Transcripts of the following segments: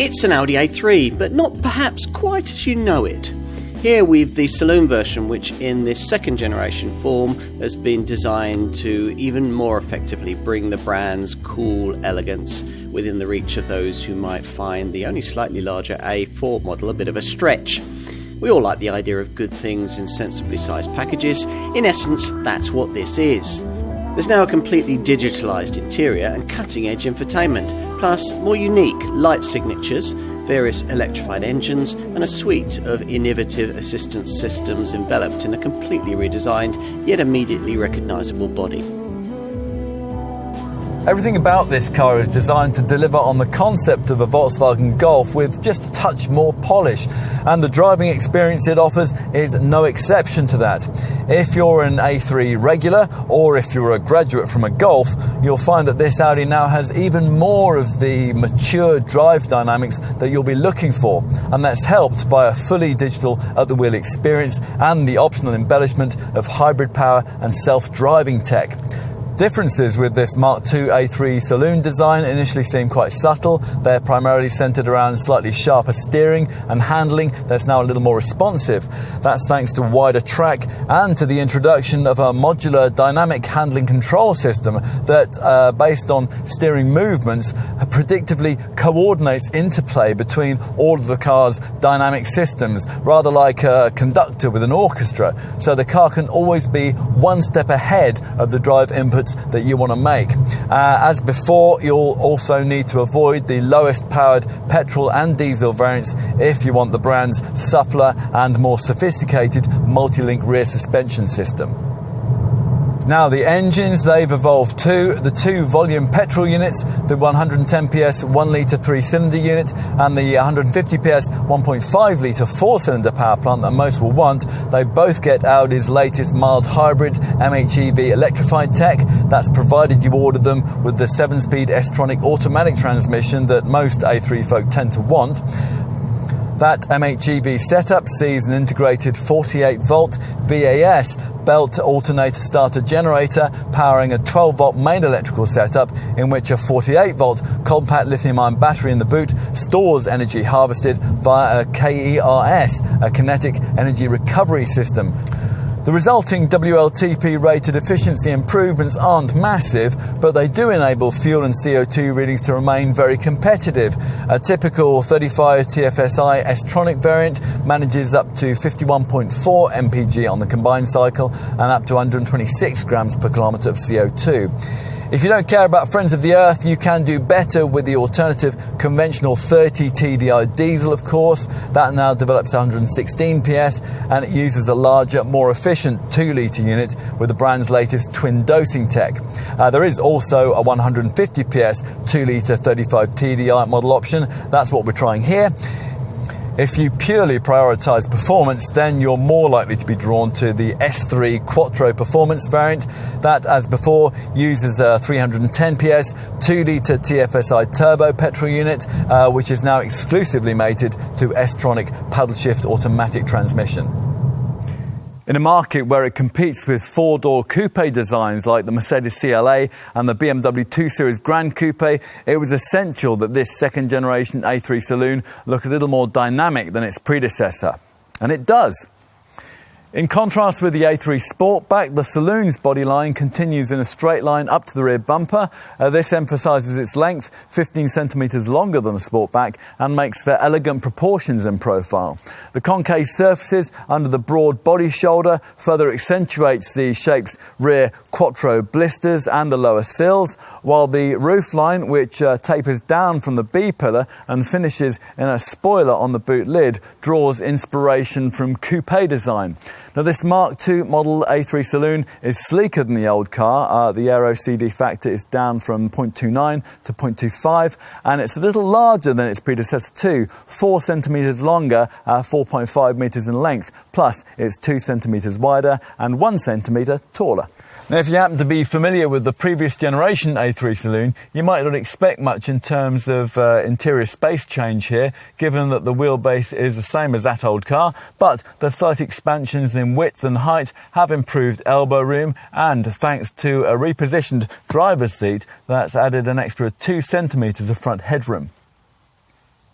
It's an Audi A3, but not perhaps quite as you know it. Here we've the saloon version, which in this second generation form has been designed to even more effectively bring the brand's cool elegance within the reach of those who might find the only slightly larger A4 model a bit of a stretch. We all like the idea of good things in sensibly sized packages. In essence, that's what this is. There's now a completely digitalised interior and cutting-edge infotainment, plus more unique light signatures, various electrified engines, and a suite of innovative assistance systems enveloped in a completely redesigned, yet immediately recognisable body. Everything about this car is designed to deliver on the concept of a Volkswagen Golf with just a touch more polish, and the driving experience it offers is no exception to that. If you're an A3 regular, or if you're a graduate from a Golf, you'll find that this Audi now has even more of the mature drive dynamics that you'll be looking for, and that's helped by a fully digital at-the-wheel experience and the optional embellishment of hybrid power and self-driving tech. Differences with this Mark II A3 Saloon design initially seem quite subtle. They're primarily centered around slightly sharper steering and handling that's now a little more responsive. That's thanks to wider track and to the introduction of a modular dynamic handling control system that, based on steering movements, predictively coordinates interplay between all of the car's dynamic systems, rather like a conductor with an orchestra, so the car can always be one step ahead of the drive inputs that you want to make. As before, you'll also need to avoid the lowest powered petrol and diesel variants if you want the brand's suppler and more sophisticated multi-link rear suspension system. Now the engines, they've evolved too. The two volume petrol units, the 110 PS 1 litre 3-cylinder unit and the 150 PS 1.5 litre 4-cylinder power plant that most will want, they both get Audi's latest mild hybrid MHEV electrified tech. That's provided you order them with the 7-speed S-tronic automatic transmission that most A3 folk tend to want. That MHEV setup sees an integrated 48-volt BAS belt alternator starter generator powering a 12-volt main electrical setup in which a 48-volt compact lithium-ion battery in the boot stores energy harvested via a KERS, a kinetic energy recovery system. The resulting WLTP-rated efficiency improvements aren't massive, but they do enable fuel and CO2 readings to remain very competitive. A typical 35 TFSI S-tronic variant manages up to 51.4 mpg on the combined cycle and up to 126 grams per kilometre of CO2. If you don't care about Friends of the Earth, you can do better with the alternative conventional 30 TDI diesel, of course. That now develops 116 PS and it uses a larger, more efficient 2-litre unit with the brand's latest twin dosing tech. There is also a 150 PS 2-litre 35 TDI model option. That's what we're trying here. If you purely prioritise performance, then you're more likely to be drawn to the S3 Quattro Performance variant. That, as before, uses a 310 PS 2-litre TFSI turbo petrol unit, which is now exclusively mated to S-tronic paddle shift automatic transmission. In a market where it competes with four-door coupe designs like the Mercedes CLA and the BMW 2 Series Grand Coupe, it was essential that this second-generation A3 Saloon look a little more dynamic than its predecessor. And it does. In contrast with the A3 Sportback, the Saloon's bodyline continues in a straight line up to the rear bumper. This emphasises its length, 15 centimetres longer than the Sportback, and makes for elegant proportions in profile. The concave surfaces under the broad body shoulder further accentuates the shape's rear Quattro blisters and the lower sills, while the roofline, which tapers down from the B-pillar and finishes in a spoiler on the boot lid, draws inspiration from coupe design. Now, this Mark II model A3 Saloon is sleeker than the old car. The Aero CD factor is down from 0.29 to 0.25, and it's a little larger than its predecessor too, 4 centimetres longer, 4.5 metres in length, plus it's 2 centimetres wider and 1 centimetre taller. Now, if you happen to be familiar with the previous generation A3 Saloon, you might not expect much in terms of interior space change here, given that the wheelbase is the same as that old car, but the slight expansions in width and height have improved elbow room, and thanks to a repositioned driver's seat, that's added an extra 2 centimetres of front headroom.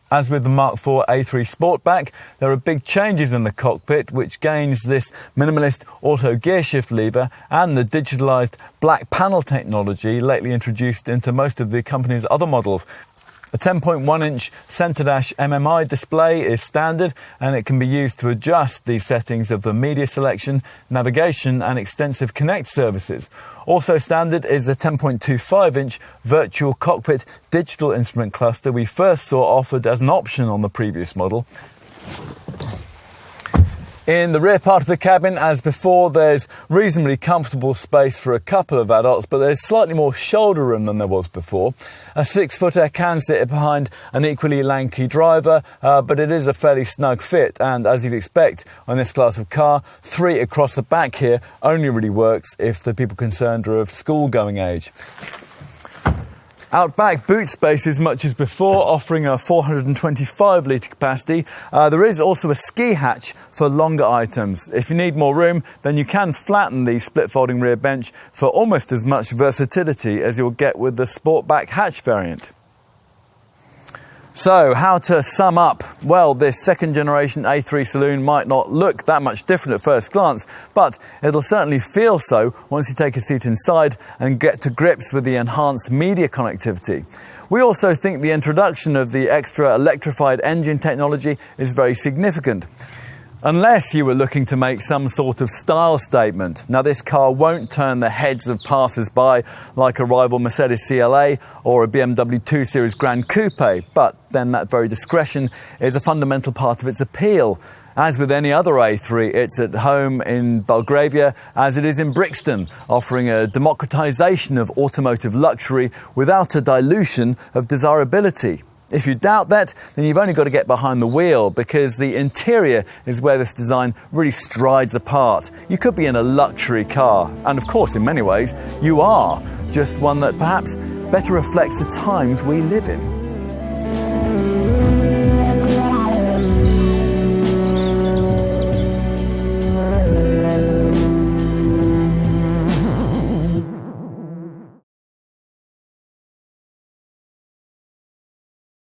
As with the Mark IV A3 Sportback, there are big changes in the cockpit, which gains this minimalist auto gearshift lever and the digitalised black panel technology lately introduced into most of the company's other models. A 10.1-inch centre dash MMI display is standard, and it can be used to adjust the settings of the media selection, navigation and extensive Connect services. Also standard is a 10.25-inch virtual cockpit digital instrument cluster we first saw offered as an option on the previous model. In the rear part of the cabin, as before, there's reasonably comfortable space for a couple of adults, but there's slightly more shoulder room than there was before. A 6-footer can sit behind an equally lanky driver, but it is a fairly snug fit, and as you'd expect on this class of car, 3 across the back here only really works if the people concerned are of school-going age. Out back, boot space is much as before, offering a 425 litre capacity. There is also a ski hatch for longer items. If you need more room, then you can flatten the split folding rear bench for almost as much versatility as you'll get with the Sportback hatch variant. So, how to sum up? Well, this second generation A3 Saloon might not look that much different at first glance, but it'll certainly feel so once you take a seat inside and get to grips with the enhanced media connectivity. We also think the introduction of the extra electrified engine technology is very significant. Unless you were looking to make some sort of style statement. Now, this car won't turn the heads of passers-by like a rival Mercedes CLA or a BMW 2 Series Grand Coupe, but then that very discretion is a fundamental part of its appeal. As with any other A3, it's at home in Belgravia as it is in Brixton, offering a democratisation of automotive luxury without a dilution of desirability. If you doubt that, then you've only got to get behind the wheel, because the interior is where this design really strides apart. You could be in a luxury car, and of course in many ways you are, just one that perhaps better reflects the times we live in.